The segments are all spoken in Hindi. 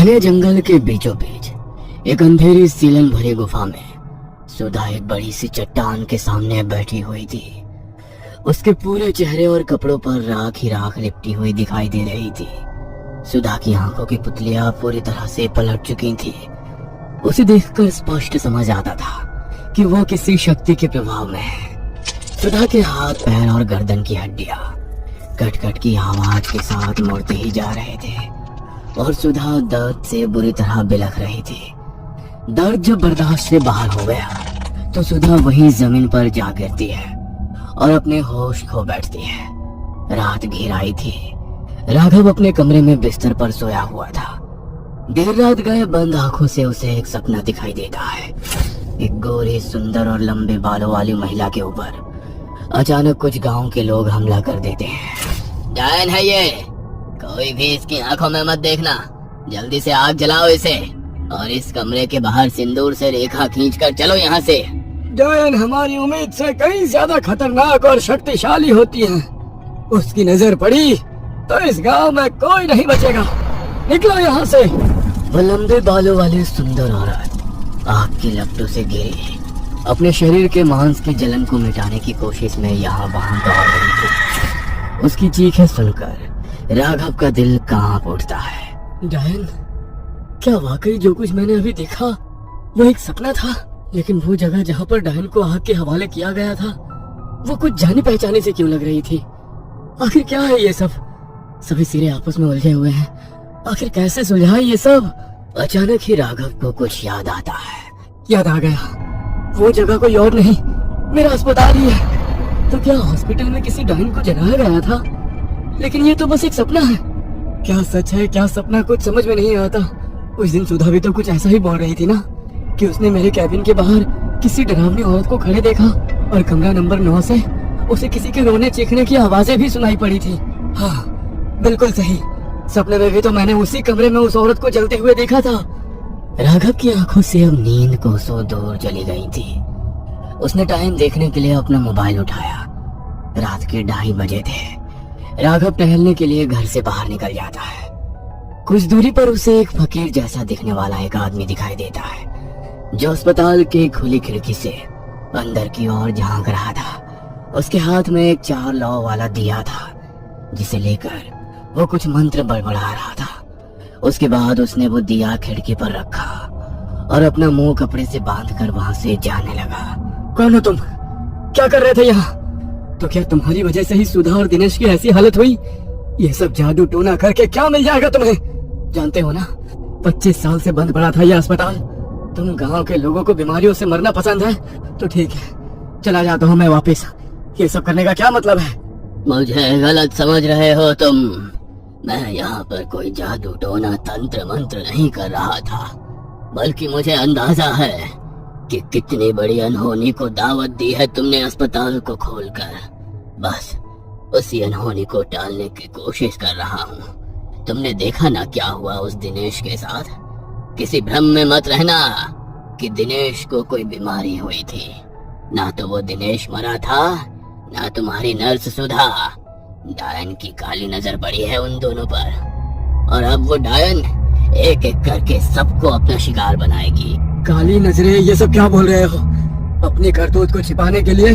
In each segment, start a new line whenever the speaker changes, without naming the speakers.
घने जंगल के बीचों बीच एक अंधेरी सीलन भरी गुफा में सुधा एक बड़ी सी चट्टान के सामने बैठी हुई थी। उसके पूरे चेहरे और कपड़ों पर राख ही राख लिपटी हुई दिखाई दे रही थी। सुधा की आंखों की पुतलियां पूरी तरह से पलट चुकी थी। उसे देखकर स्पष्ट समझ आता था कि वो किसी शक्ति के प्रभाव में है। सुधा के हाथ, पैर और गर्दन की हड्डियां कट कट की आवाज के साथ मुड़ते ही जा रहे थे और सुधा दर्द से बुरी तरह बिलख रही थी। दर्द जब बर्दाश्त से बाहर हो गया तो सुधा वहीं जमीन पर जा गिरती है और अपने होश खो बैठती है। रात घिर आई थी। राघव अपने कमरे में बिस्तर पर सोया हुआ था। देर रात गए बंद आंखों से उसे एक सपना दिखाई देता है। एक गोरी, सुंदर और लंबे बालों वाली महिला के ऊपर अचानक कुछ गांव के लोग हमला कर देते हैं। डायन है ये, कोई भी इसकी आंखों में मत देखना। जल्दी से आग जलाओ इसे और इस कमरे के बाहर सिंदूर से रेखा खींचकर चलो यहाँ से।
डायन हमारी उम्मीद से कहीं ज्यादा खतरनाक और शक्तिशाली होती है। उसकी नजर पड़ी तो इस गांव में कोई नहीं बचेगा। निकलो यहाँ से।
वो लंबे बालों वाली सुंदर औरत आग की लपटों से घिरी अपने शरीर के मांस की जलन को मिटाने की कोशिश में यहाँ वहाँ दौड़ रही थी। उसकी चीखें सुनकर राघव का दिल कांप उठता है।
डायन, क्या वाकई जो कुछ मैंने अभी देखा वो एक सपना था? लेकिन वो जगह जहाँ पर डायन को आग के हवाले किया गया था वो कुछ जाने पहचाने से क्यों लग रही थी? आखिर क्या है ये सब? सभी सिरे आपस में उलझे हुए हैं। आखिर कैसे सुलझा ये सब?
अचानक ही राघव को कुछ याद आता है।
याद आ गया, वो जगह कोई और नहीं, मेरा अस्पताल ही है। तो क्या हॉस्पिटल में किसी डायन को जलाया गया था? लेकिन ये तो बस एक सपना है। क्या सच है क्या सपना, कुछ समझ में नहीं आता। उस दिन सुधा भी तो कुछ ऐसा ही बोल रही थी ना कि उसने मेरे कैबिन के बाहर किसी डरावनी औरत को खड़े देखा और कमरा नंबर 9 से उसे किसी के रोने चीखने की आवाजें भी सुनाई पड़ी थी। हाँ, बिल्कुल सही। सपने में भी तो मैंने उसी कमरे में उस औरत को जलते हुए देखा था।
राघव की आंखों से अब नींद कोसों दूर चली गई थी। उसने टाइम देखने के लिए अपना मोबाइल उठाया। रात के 2:30 बजे थे। राघव टहलने के लिए घर से बाहर निकल जाता है। कुछ दूरी पर उसे एक फकीर जैसा दिखने वाला एक आदमी दिखाई देता है जो अस्पताल की खुली खिड़की से अंदर की ओर झांक रहा था। उसके हाथ में एक 4 लौ वाला दिया था जिसे लेकर वो कुछ मंत्र बड़बड़ा रहा था। उसके बाद उसने वो दिया खिड़की पर रखा और अपना मुंह कपड़े से बांधकर वहां से जाने लगा।
कौन हो तुम? क्या कर रहे थे यहाँ? तो क्या तुम्हारी वजह से ही सुधा और दिनेश की ऐसी हालत हुई? ये सब जादू टोना करके क्या मिल जाएगा तुम्हें? जानते हो ना, 25 साल से बंद पड़ा था यह अस्पताल। तुम गांव के लोगों को बीमारियों से मरना पसंद है तो ठीक है, चला जाता हूँ मैं वापस। ये सब करने का क्या मतलब है?
मुझे गलत समझ रहे हो तुम। मैं यहाँ पर कोई जादू टोना तंत्र मंत्र नहीं कर रहा था, बल्कि मुझे अंदाजा है कि कितनी बड़ी अनहोनी को दावत दी है तुमने अस्पताल को खोलकर। बस उसी अनहोनी को टालने की कोशिश कर रहा हूँ। तुमने देखा ना क्या हुआ उस दिनेश के साथ। किसी भ्रम में मत रहना कि दिनेश को कोई बीमारी हुई थी। ना तो वो दिनेश मरा था, ना तुम्हारी नर्स सुधा। डायन की काली नजर पड़ी है उन दोनों पर और अब वो डायन एक एक करके सबको अपना शिकार बनाएगी।
काली नजरें, ये सब क्या बोल रहे हो? अपनी करतूत को छिपाने के लिए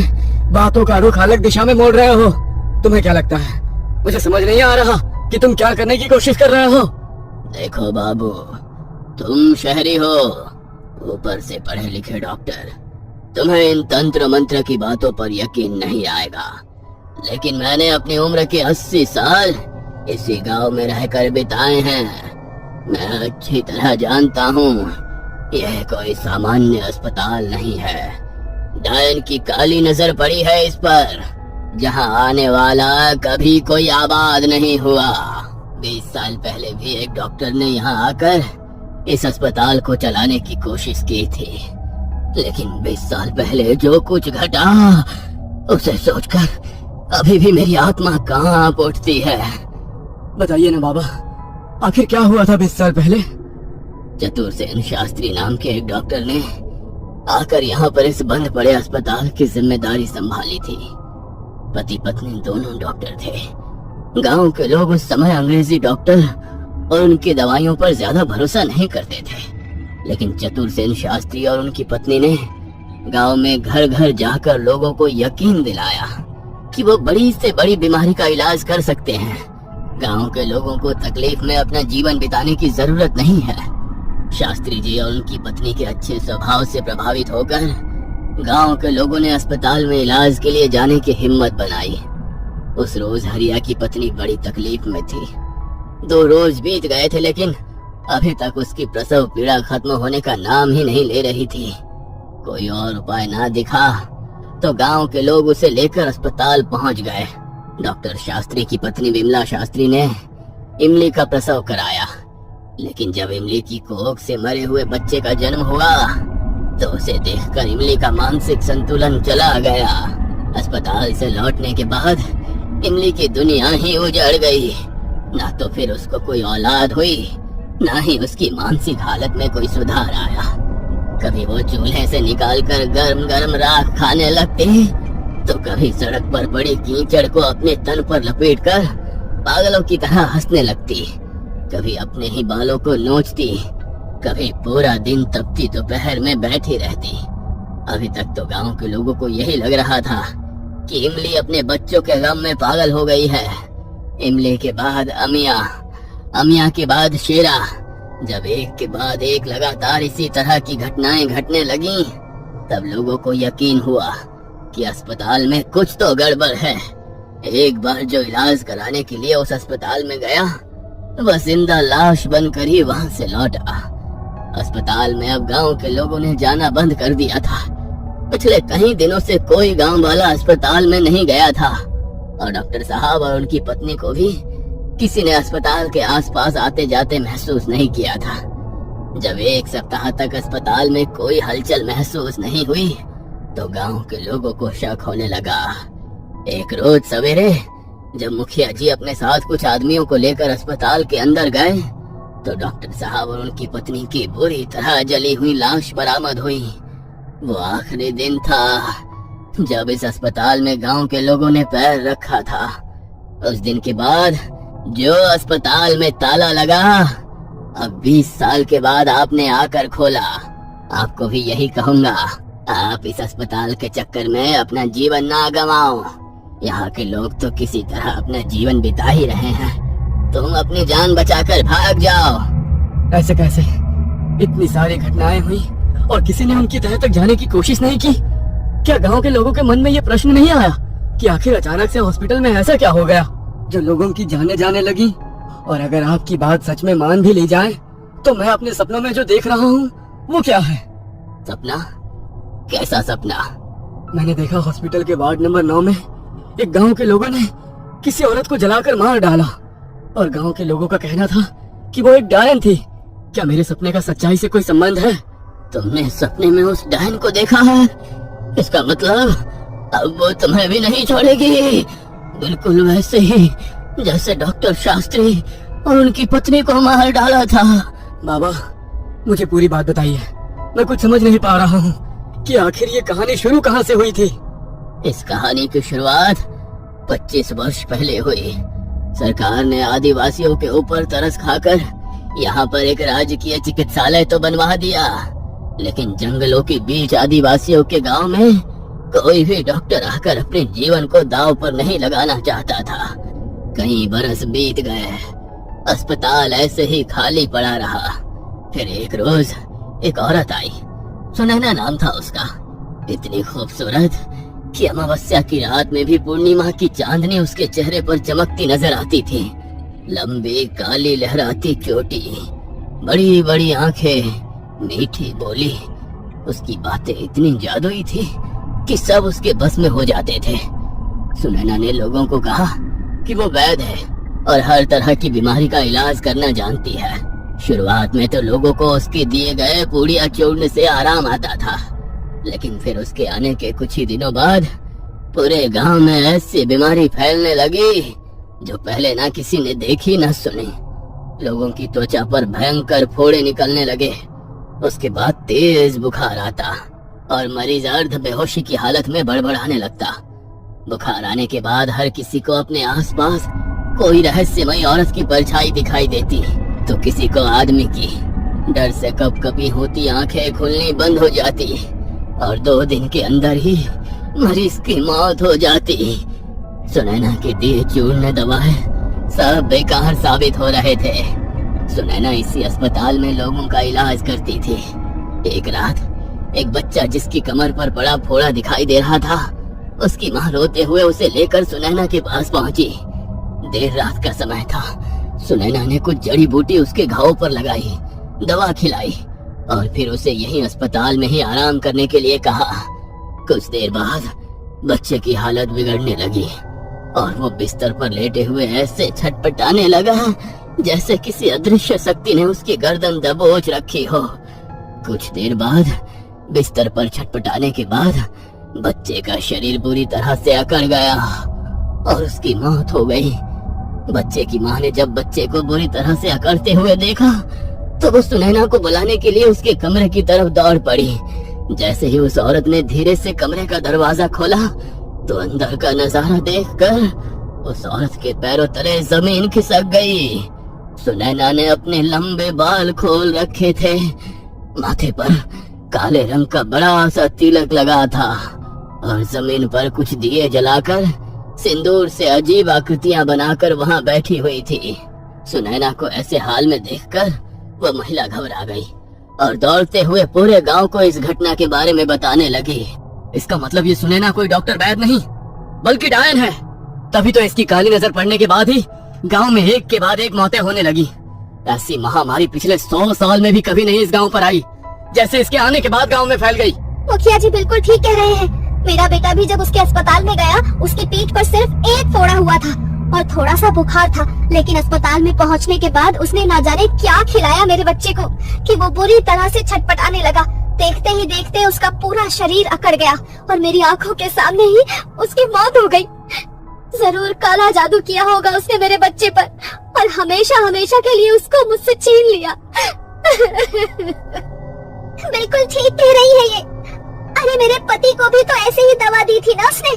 बातों का रुख अलग दिशा में मोड़ रहे हो। तुम्हें क्या लगता है मुझे समझ नहीं आ रहा कि तुम क्या करने की कोशिश कर रहे हो?
देखो बाबू, तुम शहरी हो, ऊपर से पढ़े लिखे डॉक्टर। तुम्हें इन तंत्र मंत्र की बातों पर यकीन नहीं आएगा, लेकिन मैंने अपनी उम्र के 80 साल इसी गांव में रहकर बिताए हैं। मैं अच्छी तरह जानता हूँ यह कोई सामान्य अस्पताल नहीं है। डायन की काली नजर पड़ी है इस पर, जहाँ आने वाला कभी कोई आबाद नहीं हुआ। 20 साल पहले भी एक डॉक्टर ने यहाँ आकर इस अस्पताल को चलाने की कोशिश की थी, लेकिन 20 साल पहले जो कुछ घटा उसे सोचकर अभी भी मेरी आत्मा कांप उठती है।
बताइए ना बाबा, आखिर क्या हुआ था 20 साल पहले?
चतुर्सेन शास्त्री नाम के एक डॉक्टर ने आकर यहाँ पर इस बंद पड़े अस्पताल की जिम्मेदारी संभाली थी। पति पत्नी दोनों डॉक्टर थे। गांव के लोग उस समय अंग्रेजी डॉक्टर और उनकी दवाइयों पर ज्यादा भरोसा नहीं करते थे। लेकिन चतुरसेन शास्त्री और उनकी पत्नी ने गांव में घर घर जाकर लोगों को यकीन दिलाया कि वो बड़ी से बड़ी बीमारी का इलाज कर सकते हैं। गांव के लोगों को तकलीफ में अपना जीवन बिताने की जरूरत नहीं है। शास्त्री जी और उनकी पत्नी के अच्छे स्वभाव से प्रभावित होकर गांव के लोगों ने अस्पताल में इलाज के लिए जाने की हिम्मत बनाई। उस रोज हरिया की पत्नी बड़ी तकलीफ में थी। 2 रोज बीत गए थे लेकिन अभी तक उसकी प्रसव पीड़ा खत्म होने का नाम ही नहीं ले रही थी। कोई और उपाय ना दिखा तो गांव के लोग उसे लेकर अस्पताल पहुंच गए। डॉक्टर शास्त्री की पत्नी विमला शास्त्री ने इमली का प्रसव कराया, लेकिन जब इमली की कोख से मरे हुए बच्चे का जन्म हुआ तो उसे देखकर इमली का मानसिक संतुलन चला गया। अस्पताल से लौटने के बाद इमली की दुनिया ही उजड़ गई। ना तो फिर उसको कोई औलाद हुई, ना ही उसकी मानसिक हालत में कोई सुधार आया। कभी वो चूल्हे से निकालकर गरम गरम राख खाने लगती, तो कभी सड़क पर बड़ी कीचड़ को अपने तन पर लपेटकर पागलों की तरह हंसने लगती। कभी अपने ही बालों को नोचती, कभी पूरा दिन तपती दोपहर में बैठी रहती। अभी तक तो गांव के लोगों को यही लग रहा था कि इमली अपने बच्चों के गम में पागल हो गई है। इमली के बाद अमिया, अमिया के बाद शेरा। जब एक के बाद एक लगातार इसी तरह की घटनाएं घटने लगी, तब लोगों को यकीन हुआ कि अस्पताल में कुछ तो गड़बड़ है। एक बार जो इलाज कराने के लिए उस अस्पताल में गया, वह जिंदा लाश बनकर ही वहां से लौटा। अस्पताल में अब गांव के लोगों ने जाना बंद कर दिया था। पिछले कई दिनों से कोई गांव वाला अस्पताल में नहीं गया था और डॉक्टर साहब और उनकी पत्नी को भी किसी ने अस्पताल के आसपास आते जाते महसूस नहीं किया था। जब 1 सप्ताह तक अस्पताल में कोई हलचल महसूस नहीं हुई तो गांव के लोगों को शक होने लगा। एक रोज सवेरे जब मुखिया जी अपने साथ कुछ आदमियों को लेकर अस्पताल के अंदर गए तो डॉक्टर साहब और उनकी पत्नी की बुरी तरह जली हुई लाश बरामद हुई। वो आखिरी दिन था जब इस अस्पताल में गांव के लोगों ने पैर रखा था। उस दिन के बाद जो अस्पताल में ताला लगा, अब 20 साल के बाद आपने आकर खोला। आपको भी यही कहूंगा, आप इस अस्पताल के चक्कर में अपना जीवन ना गंवाओ। यहाँ के लोग तो किसी तरह अपना जीवन बिता ही रहे हैं, तुम अपनी जान बचाकर भाग जाओ।
ऐसे कैसे? इतनी सारी घटनाएं हुई और किसी ने उनकी तह तक जाने की कोशिश नहीं की। क्या गांव के लोगों के मन में ये प्रश्न नहीं आया कि आखिर अचानक से हॉस्पिटल में ऐसा क्या हो गया जो लोगों की जाने जाने लगी? और अगर आपकी बात सच में मान भी ली जाए तो मैं अपने सपनों में जो देख रहा हूँ वो क्या है?
सपना? कैसा सपना?
मैंने देखा हॉस्पिटल के वार्ड नंबर 9 में एक गांव के लोगों ने किसी औरत को जलाकर मार डाला और गांव के लोगों का कहना था कि वो एक डायन थी। क्या मेरे सपने का सच्चाई से कोई संबंध है?
तुमने सपने में उस डायन को देखा है? इसका मतलब अब वो तुम्हें भी नहीं छोड़ेगी, बिल्कुल वैसे ही जैसे डॉक्टर शास्त्री और उनकी पत्नी को मार डाला था।
बाबा, मुझे पूरी बात बताइए। मैं कुछ समझ नहीं पा रहा हूँ कि आखिर ये कहानी शुरू कहाँ से हुई थी।
इस कहानी की शुरुआत 25 वर्ष पहले हुई। सरकार ने आदिवासियों के ऊपर तरस खाकर यहाँ पर एक राजकीय चिकित्सालय तो बनवा दिया, लेकिन जंगलों के बीच आदिवासियों के गांव में कोई भी डॉक्टर आकर अपने जीवन को दांव पर नहीं लगाना चाहता था। कई बरस बीत गए, अस्पताल ऐसे ही खाली पड़ा रहा। फिर एक रोज एक औरत आई, सुनैना नाम था उसका। इतनी खूबसूरत कि अमावस्या की रात में भी पूर्णिमा की चांदनी उसके चेहरे पर चमकती नजर आती थी। लंबी काली लहराती चोटी, बड़ी बड़ी आंखें, मीठी बोली। उसकी बातें इतनी जादुई थी कि सब उसके बस में हो जाते थे। सुनैना ने लोगों को कहा कि वो वैद्य है और हर तरह की बीमारी का इलाज करना जानती है। शुरुआत में तो लोगों को उसके दिए गए पूड़िया चूर्ण से आराम आता था, लेकिन फिर उसके आने के कुछ ही दिनों बाद पूरे गांव में ऐसी बीमारी फैलने लगी जो पहले ना किसी ने देखी न सुनी। लोगों की त्वचा पर भयंकर फोड़े निकलने लगे। उसके बाद तेज बुखार आता और मरीज अर्ध बेहोशी की हालत में बड़बड़ाने लगता। बुखार आने के बाद हर किसी को अपने आसपास कोई रहस्यमयी औरत की परछाई दिखाई देती। तो किसी को आदमी की डर से कभी होती आंखें खुलनी बंद हो जाती और 2 दिन के अंदर ही मरीज की मौत हो जाती। सुनैना के दिए चूर्ण दवाएं सब बेकार साबित हो रहे थे। सुनैना इसी अस्पताल में लोगों का इलाज करती थी। एक रात एक बच्चा जिसकी कमर पर बड़ा फोड़ा दिखाई दे रहा था, उसकी माँ रोते हुए उसे लेकर सुनैना के पास पहुंची। देर रात का समय था। सुनैना ने कुछ जड़ी बूटी उसके घाव पर लगाई, दवा खिलाई और फिर उसे यहीं अस्पताल में ही आराम करने के लिए कहा। कुछ देर बाद बच्चे की हालत बिगड़ने लगी और वो बिस्तर पर लेटे हुए ऐसे छटपटाने लगा जैसे किसी अदृश्य शक्ति ने उसकी गर्दन दबोच रखी हो। कुछ देर बाद बिस्तर पर छटपटाने के बाद बच्चे का शरीर बुरी तरह से अकड़ गया और उसकी मौत हो गई। बच्चे की माँ ने जब बच्चे को बुरी तरह से अकड़ते हुए देखा तो वो सुनैना को बुलाने के लिए उसके कमरे की तरफ दौड़ पड़ी। जैसे ही उस औरत ने धीरे से कमरे का दरवाजा खोला तो अंदर का नजारा देखकर उस औरत के पैरों तले जमीन खिसक गई। सुनैना ने अपने लंबे बाल खोल रखे थे, माथे पर काले रंग का बड़ा सा तिलक लगा था और जमीन पर कुछ दिए जलाकर सिंदूर से अजीब आकृतियां बनाकर वहां बैठी हुई थी। सुनैना को ऐसे हाल में देखकर वह महिला घबरा गई और दौड़ते हुए पूरे गांव को इस घटना के बारे में बताने लगी।
इसका मतलब ये सुनैना कोई डॉक्टर वैद नहीं बल्कि डायन है। तभी तो इसकी काली नजर पड़ने के बाद ही गांव में एक के बाद एक मौतें होने लगी। ऐसी महामारी पिछले 100 साल में भी कभी नहीं इस गांव पर आई जैसे इसके आने के बाद गांव में फैल गई।
मुखिया जी बिल्कुल ठीक कह रहे हैं। मेरा बेटा भी जब उसके अस्पताल में गया, उसकी पीठ पर सिर्फ एक फोड़ा हुआ था और थोड़ा सा बुखार था, लेकिन अस्पताल में पहुंचने के बाद उसने ना जाने क्या खिलाया मेरे बच्चे को कि वो बुरी तरह से छटपटाने लगा। देखते ही देखते उसका पूरा शरीर अकड़ गया और मेरी आंखों के सामने ही उसकी मौत हो गई। जरूर काला जादू किया होगा उसने मेरे बच्चे पर और हमेशा हमेशा के लिए उसको मुझसे छीन लिया। बिल्कुल ठीक कह रही है ये। अरे मेरे पति को भी तो ऐसे ही दवा दी थी ना उसने।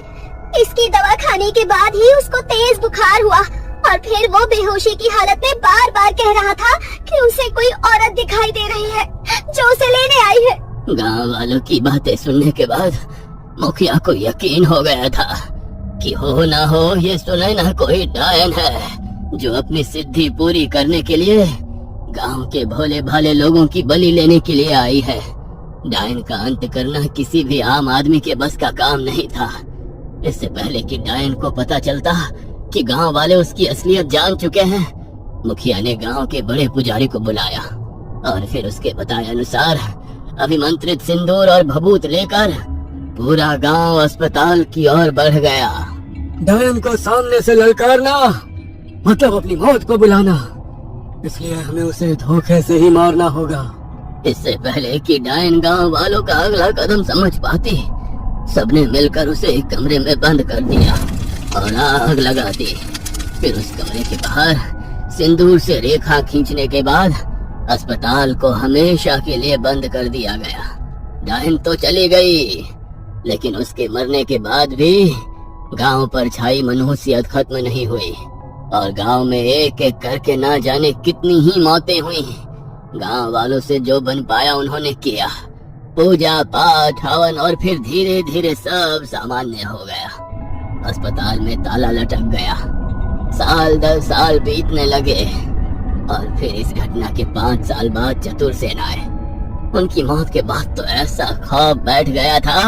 इसकी दवा खाने के बाद ही उसको तेज बुखार हुआ और फिर वो बेहोशी की हालत में बार बार कह रहा था कि उसे कोई औरत दिखाई दे रही है जो उसे लेने आई है।
गांव वालों की बातें सुनने के बाद मुखिया को यकीन हो गया था कि हो ना हो ये सुनैना कोई डायन है जो अपनी सिद्धि पूरी करने के लिए गांव के भोले भाले लोगों की बलि लेने के लिए आई है। डायन का अंत करना किसी भी आम आदमी के बस का काम नहीं था। इससे पहले कि डायन को पता चलता कि गांव वाले उसकी असलियत जान चुके हैं, मुखिया ने गांव के बड़े पुजारी को बुलाया और फिर उसके बताए अनुसार अभिमंत्रित सिंदूर और भभूत लेकर पूरा गांव अस्पताल की ओर बढ़ गया।
डायन को सामने से ललकारना मतलब अपनी मौत को बुलाना, इसलिए हमें उसे धोखे से ही मारना होगा।
इससे पहले कि डायन गांव वालों का अगला कदम समझ पाती, सबने मिलकर उसे एक कमरे में बंद कर दिया और आग लगा दी। फिर उस कमरे के बाहर सिंदूर से रेखा खींचने के बाद अस्पताल को हमेशा के लिए बंद कर दिया गया। डायन तो चली गई, लेकिन उसके मरने के बाद भी गांव पर छाई मनहूसियत खत्म नहीं हुई और गांव में एक एक करके ना जाने कितनी ही मौतें हुई। गांव वालों से जो बन पाया उन्होंने किया, पूजा पाठ हवन, और फिर धीरे धीरे सब सामान्य हो गया। अस्पताल में ताला लटक गया। साल 10 साल बीतने लगे और फिर इस घटना के 5 साल बाद चतुरसेन आए। उनकी मौत के बाद तो ऐसा खौफ बैठ गया था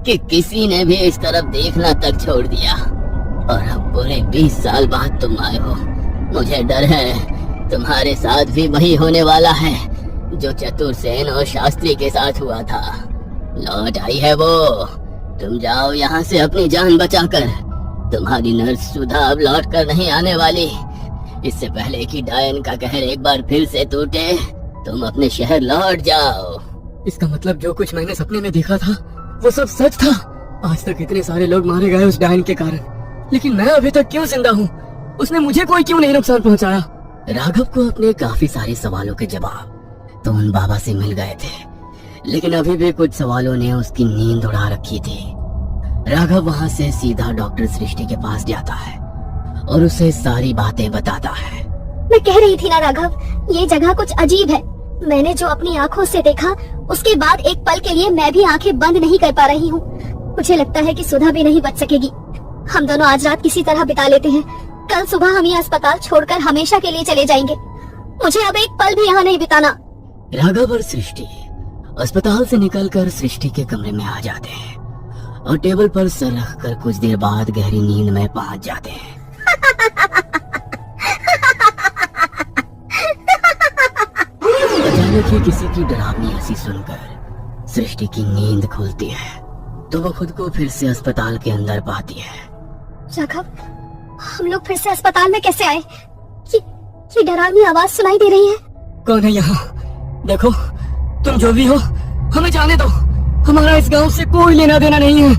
कि किसी ने भी इस तरफ देखना तक छोड़ दिया। और अब पूरे 20 साल बाद तुम आए हो। मुझे डर है तुम्हारे साथ भी वही होने वाला है जो चतुरसेन और शास्त्री के साथ हुआ था। लौट आई है वो। तुम जाओ यहाँ से अपनी जान बचाकर। तुम्हारी नर्स सुधा अब लौट कर नहीं आने वाली। इससे पहले कि डायन का कहर एक बार फिर से टूटे, तुम अपने शहर लौट जाओ।
इसका मतलब जो कुछ मैंने सपने में देखा था वो सब सच था। आज तक इतने सारे लोग मारे गए उस डायन के कारण, लेकिन मैं अभी तक क्यों जिंदा हूँ? उसने मुझे कोई क्यों नहीं नुकसान पहुँचाया?
राघव को अपने काफी सारे सवालों के जवाब तो उन बाबा से मिल गए थे, लेकिन अभी भी कुछ सवालों ने उसकी नींद उड़ा रखी थी। राघव वहाँ से सीधा डॉक्टर सृष्टि के पास जाता है और उसे सारी बातें बताता है।
मैं कह रही थी ना राघव, ये जगह कुछ अजीब है। मैंने जो अपनी आंखों से देखा, उसके बाद एक पल के लिए मैं भी आंखें बंद नहीं कर पा रही हूँ। मुझे लगता है कि सुधा भी नहीं बच सकेगी। हम दोनों आज रात किसी तरह बिता लेते हैं। कल सुबह हम ये अस्पताल छोड़कर हमेशा के लिए चले जाएंगे। मुझे अब एक पल भी यहाँ नहीं बिताना।
राघव और सृष्टि अस्पताल से निकलकर सृष्टि के कमरे में आ जाते हैं और टेबल पर सर रखकर कुछ देर बाद गहरी नींद में पहुंच जाते हैं। अचानक ही किसी की डरावनी हंसी सुनकर सृष्टि की नींद खुलती है तो वो खुद को फिर से अस्पताल के अंदर पाती है।
राघव, हम लोग फिर से अस्पताल में कैसे आए? ये डरावनी आवाज सुनाई दे रही है।
कौन है यहाँ? देखो, तुम जो भी हो हमें जाने दो। हमारा इस गांव से कोई लेना देना नहीं है।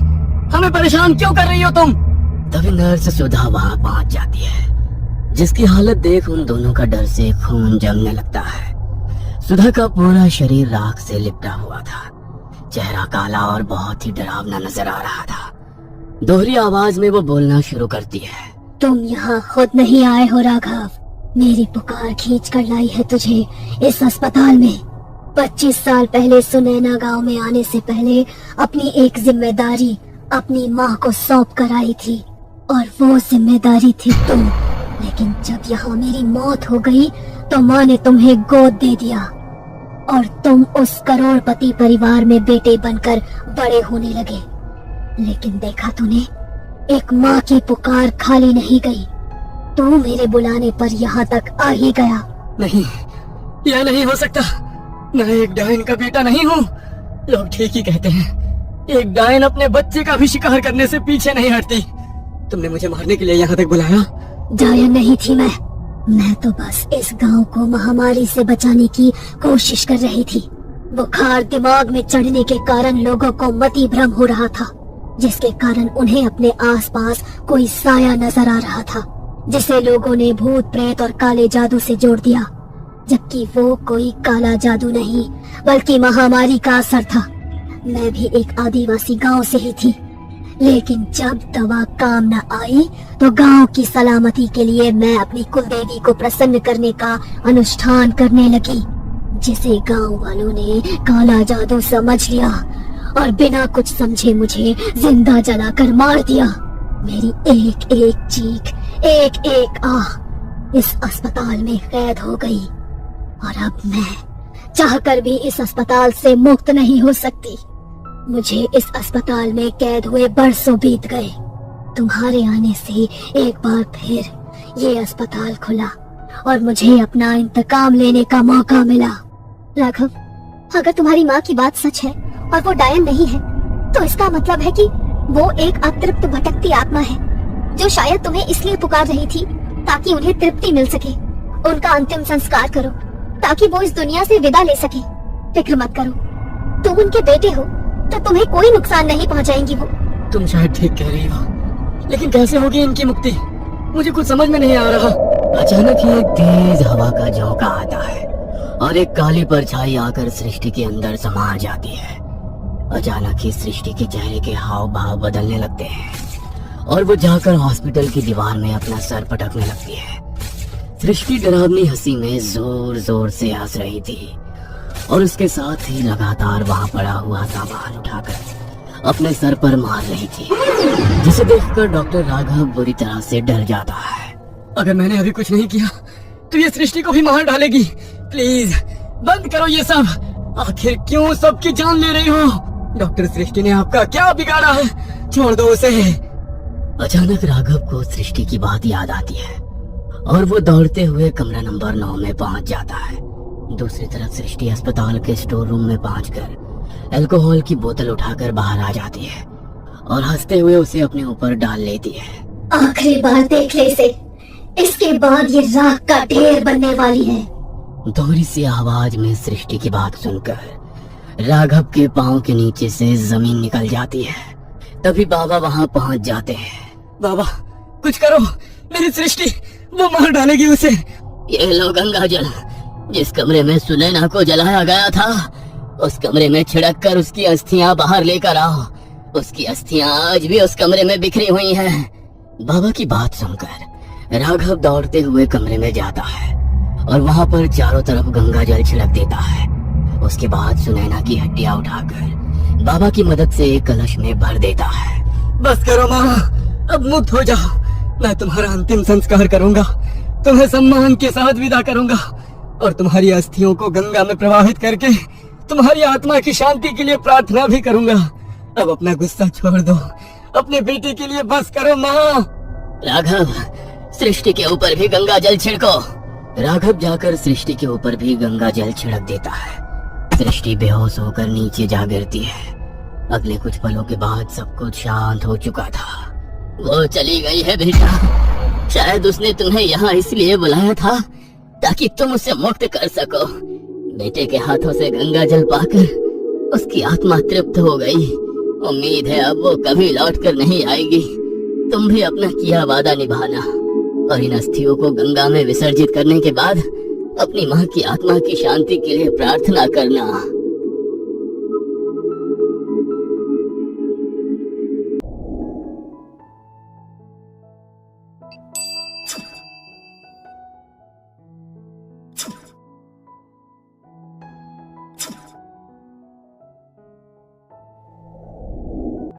हमें परेशान क्यों कर रही हो तुम?
तभी नर्स सुधा वहाँ पहुँच जाती है, जिसकी हालत देख उन दोनों का डर से खून जमने लगता है। सुधा का पूरा शरीर राख से लिपटा हुआ था, चेहरा काला और बहुत ही डरावना नजर आ रहा था। दोहरी आवाज में वो बोलना शुरू करती है।
तुम यहाँ खुद नहीं आए हो राघव, मेरी पुकार खींच कर लाई है तुझे इस अस्पताल में। 25 साल पहले सुनैना गांव में आने से पहले अपनी एक जिम्मेदारी अपनी माँ को सौंप कर आई थी और वो जिम्मेदारी थी तुम। लेकिन जब यहाँ मेरी मौत हो गई तो माँ ने तुम्हें गोद दे दिया और तुम उस करोड़पति परिवार में बेटे बनकर बड़े होने लगे। लेकिन देखा तूने, एक माँ की पुकार खाली नहीं गई। तू मेरे बुलाने पर यहाँ तक आ ही गया।
नहीं, यह नहीं हो सकता। मैं एक डायन का बेटा नहीं हूँ। लोग ठीक ही कहते हैं, एक डायन अपने बच्चे का भी शिकार करने से पीछे नहीं हटती। तुमने मुझे मारने के लिए यहाँ तक बुलाया?
डायन नहीं थी मैं तो बस इस गांव को महामारी से बचाने की कोशिश कर रही थी। बुखार दिमाग में चढ़ने के कारण लोगों को मति भ्रम हो रहा था, जिसके कारण उन्हें अपने आसपास कोई साया नजर आ रहा था, जिसे लोगों ने भूत प्रेत और काले जादू से जोड़ दिया, जबकि वो कोई काला जादू नहीं बल्कि महामारी का असर था। मैं भी एक आदिवासी गांव से ही थी, लेकिन जब दवा काम न आई तो गांव की सलामती के लिए मैं अपनी कुलदेवी को प्रसन्न करने का अनुष्ठान करने लगी, जिसे गांव वालों ने काला जादू समझ लिया और बिना कुछ समझे मुझे जिंदा जलाकर मार दिया। मेरी एक एक चीख, एक एक आह इस अस्पताल में कैद हो गई और अब मैं चाहकर भी इस अस्पताल से मुक्त नहीं हो सकती। मुझे इस अस्पताल में कैद हुए बरसों बीत गए। तुम्हारे आने से एक बार फिर ये अस्पताल खुला और मुझे अपना इंतकाम लेने का मौका मिला। राघव, अगर तुम्हारी माँ की बात सच है और वो डायन नहीं है, तो इसका मतलब है कि वो एक अतृप्त भटकती आत्मा है, जो शायद तुम्हें इसलिए पुकार रही थी ताकि उन्हें तृप्ति मिल सके। उनका अंतिम संस्कार करो ताकि वो इस दुनिया से विदा ले सके। फिक्र मत करो, तुम उनके बेटे हो तो तुम्हें कोई नुकसान नहीं पहुंचाएंगी वो।
तुम शायद ठीक कह रही हो, लेकिन कैसे होगी इनकी मुक्ति? मुझे कुछ समझ में नहीं आ रहा।
अचानक ही एक तेज हवा का झोंका आता है और एक काली परछाई आकर सृष्टि के अंदर समा जाती है। अचानक ही सृष्टि के चेहरे के हाव भाव बदलने लगते हैं और वो जाकर हॉस्पिटल की दीवार में अपना सर पटकने लगती है। सृष्टि डरावनी हंसी में जोर जोर से हंस रही थी और उसके साथ ही लगातार वहाँ पड़ा हुआ सामान उठाकर अपने सर पर मार रही थी, जिसे देखकर डॉक्टर राघव बुरी तरह से डर जाता है।
अगर मैंने अभी कुछ नहीं किया तो ये सृष्टि को भी मार डालेगी। प्लीज बंद करो ये सब। आखिर क्यों सबकी जान ले रही हो? डॉक्टर सृष्टि ने आपका क्या बिगाड़ा है? छोड़ दो उसे।
अचानक राघव को सृष्टि की बात याद आती है और वो दौड़ते हुए कमरा नंबर 9 में पहुंच जाता है। दूसरी तरफ सृष्टि अस्पताल के स्टोर रूम में पहुंचकर अल्कोहल की बोतल उठाकर बाहर आ जाती है और हंसते हुए उसे अपने ऊपर डाल लेती है।
आखिरी बार देख ले इसे, इसके बाद ये राख का ढेर बनने वाली है।
दोहरी सी आवाज में सृष्टि की बात सुनकर राघव के पांव के नीचे से जमीन निकल जाती है। तभी बाबा वहां पहुंच जाते हैं।
बाबा, कुछ करो, मेरी सृष्टि, वो मार डालेगी उसे।
ये लो गंगा जल, जिस कमरे में सुनैना को जलाया गया था उस कमरे में छिड़क कर उसकी अस्थियां बाहर लेकर आओ। उसकी अस्थियां आज भी उस कमरे में बिखरी हुई हैं। बाबा की बात सुनकर राघव दौड़ते हुए कमरे में जाता है और वहां पर चारों तरफ गंगा जल छिड़क देता है। उसके बाद सुनैना की हड्डियां उठाकर बाबा की मदद से एक कलश में भर देता है।
बस करो माँ, अब मुक्त हो जाओ। मैं तुम्हारा अंतिम संस्कार करूंगा, तुम्हें सम्मान के साथ विदा करूंगा और तुम्हारी अस्थियों को गंगा में प्रवाहित करके तुम्हारी आत्मा की शांति के लिए प्रार्थना भी करूंगा। अब अपना गुस्सा छोड़ दो, अपने बेटे के लिए बस करो माँ।
राघव, सृष्टि के ऊपर भी गंगा जल छिड़को। राघव जाकर सृष्टि के ऊपर भी गंगा जल छिड़क देता है। सृष्टि बेहोश होकर नीचे जा गिरती है। अगले कुछ पलों के बाद सब कुछ शांत हो चुका था। वो चली गई है बेटा, शायद उसने तुम्हें यहाँ इसलिए बुलाया था ताकि तुम उसे मुक्त कर सको। बेटे के हाथों से गंगा जल पाकर उसकी आत्मा तृप्त हो गई। उम्मीद है अब वो कभी लौट कर नहीं आएगी। तुम भी अपना किया वादा निभाना और इन अस्थियों को गंगा में विसर्जित करने के बाद अपनी माँ की आत्मा की शांति के लिए प्रार्थना करना।